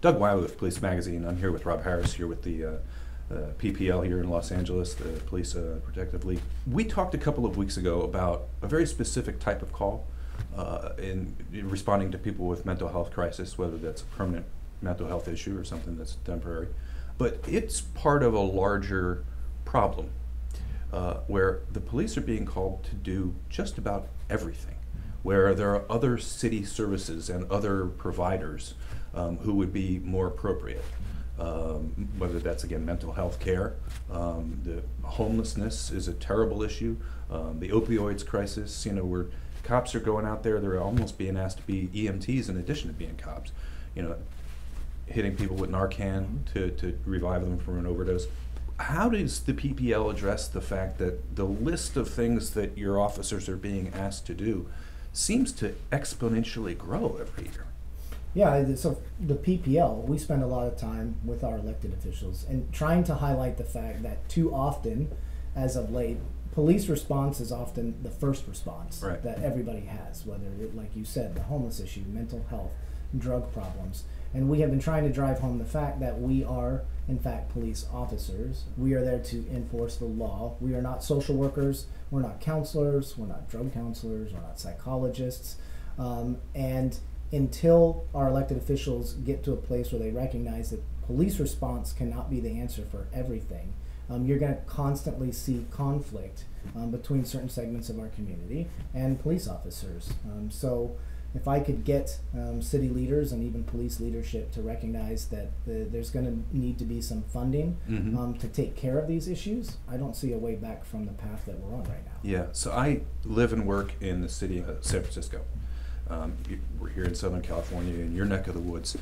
Doug Wiley with Police Magazine. I'm here with Rob Harris, here with the PPL here in Los Angeles, the Police Protective League. We talked a couple of weeks ago about a very specific type of call in responding to people with mental health crisis, whether that's a permanent mental health issue or something that's temporary. But it's part of a larger problem where the police are being called to do just about everything, where there are other city services and other providers who would be more appropriate. Whether that's, again, mental health care, the homelessness is a terrible issue, the opioids crisis, where cops are going out there, they're almost being asked to be EMTs in addition to being cops, hitting people with Narcan to revive them from an overdose. How does the PPL address the fact that the list of things that your officers are being asked to do seems to exponentially grow every year? Yeah, so the PPL, we spend a lot of time with our elected officials and trying to highlight the fact that too often, as of late, police response is often the first response that everybody has, whether, like you said, the homeless issue, mental health, drug problems. And we have been trying to drive home the fact that we are, in fact, police officers. We are there to enforce the law. We are not social workers. We're not counselors. We're not drug counselors. We're not psychologists. And until our elected officials get to a place where they recognize that police response cannot be the answer for everything, you're going to constantly see conflict between certain segments of our community and police officers. So if I could get city leaders and even police leadership to recognize that there's going to need to be some funding to take care of these issues, I don't see a way back from the path that we're on right now. Yeah, so I live and work in the city of San Francisco. We're here in Southern California, in your neck of the woods.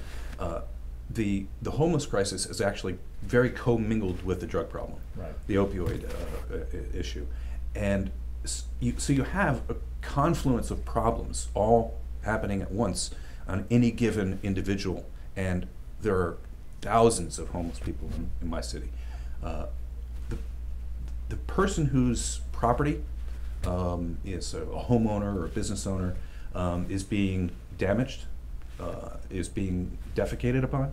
The homeless crisis is actually very commingled with the drug problem, the opioid issue. And so you have a confluence of problems all happening at once on any given individual, and there are thousands of homeless people in my city. The person whose property is a homeowner or a business owner is being damaged, is being defecated upon,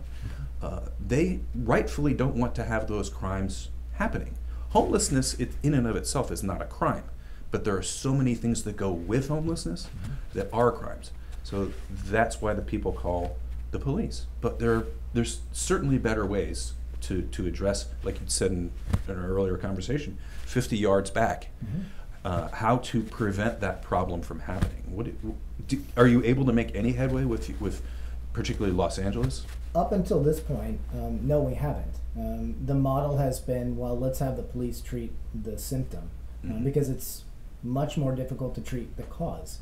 they rightfully don't want to have those crimes happening. Homelessness in and of itself is not a crime, but there are so many things that go with homelessness that are crimes. So that's why the people call the police. But there's certainly better ways to address, like you said in an earlier conversation, 50 yards back. How to prevent that problem from happening. Are you able to make any headway with particularly Los Angeles? Up until this point, no, we haven't. The model has been, well, let's have the police treat the symptom because it's much more difficult to treat the cause.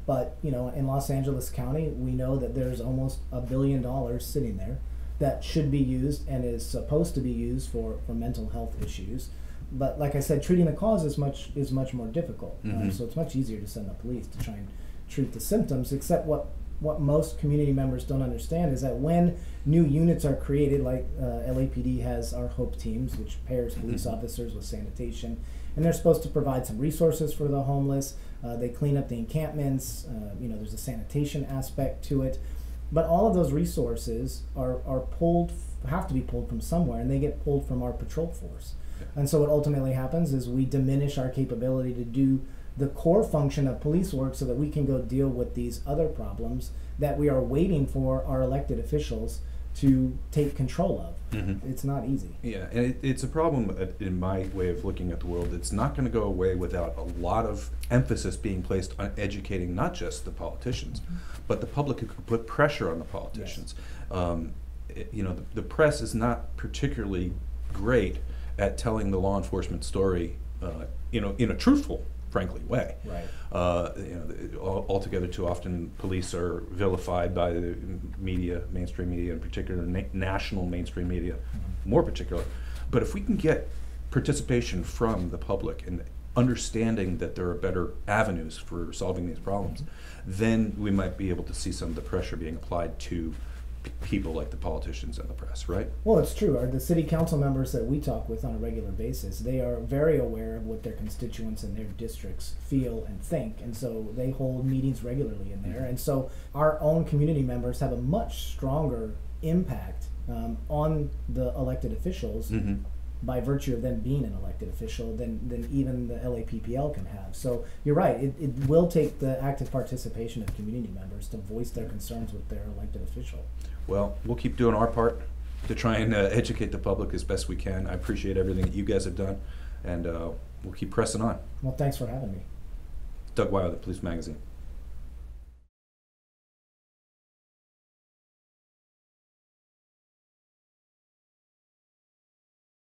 But in Los Angeles County, we know that there's almost $1 billion sitting there that should be used and is supposed to be used for mental health issues. But like I said, treating the cause is much more difficult. So it's much easier to send the police to try and treat the symptoms, except what most community members don't understand is that when new units are created, like LAPD has our HOPE teams, which pairs police officers with sanitation, and they're supposed to provide some resources for the homeless. They clean up the encampments. There's a sanitation aspect to it. But all of those resources have to be pulled from somewhere, and they get pulled from our patrol force. And so what ultimately happens is we diminish our capability to do the core function of police work so that we can go deal with these other problems that we are waiting for our elected officials to take control of. It's not easy. Yeah, and it's a problem in my way of looking at the world. It's not going to go away without a lot of emphasis being placed on educating not just the politicians, but the public who can put pressure on the politicians. The press is not particularly great at telling the law enforcement story, in a truthful, frankly, way. Altogether, too often, police are vilified by the media, mainstream media, in particular, national mainstream media, more particular. But if we can get participation from the public and understanding that there are better avenues for solving these problems, then we might be able to see some of the pressure being applied to people like the politicians and the press, right? Well, it's true. The city council members that we talk with on a regular basis, they are very aware of what their constituents in their districts feel and think, and so they hold meetings regularly in there. And so our own community members have a much stronger impact on the elected officials Mm-hmm. by virtue of them being an elected official than even the LAPPL can have. So you're right, it will take the active participation of community members to voice their concerns with their elected official. Well, we'll keep doing our part to try and educate the public as best we can. I appreciate everything that you guys have done, and we'll keep pressing on. Well, thanks for having me. Doug Weiler, The Police Magazine.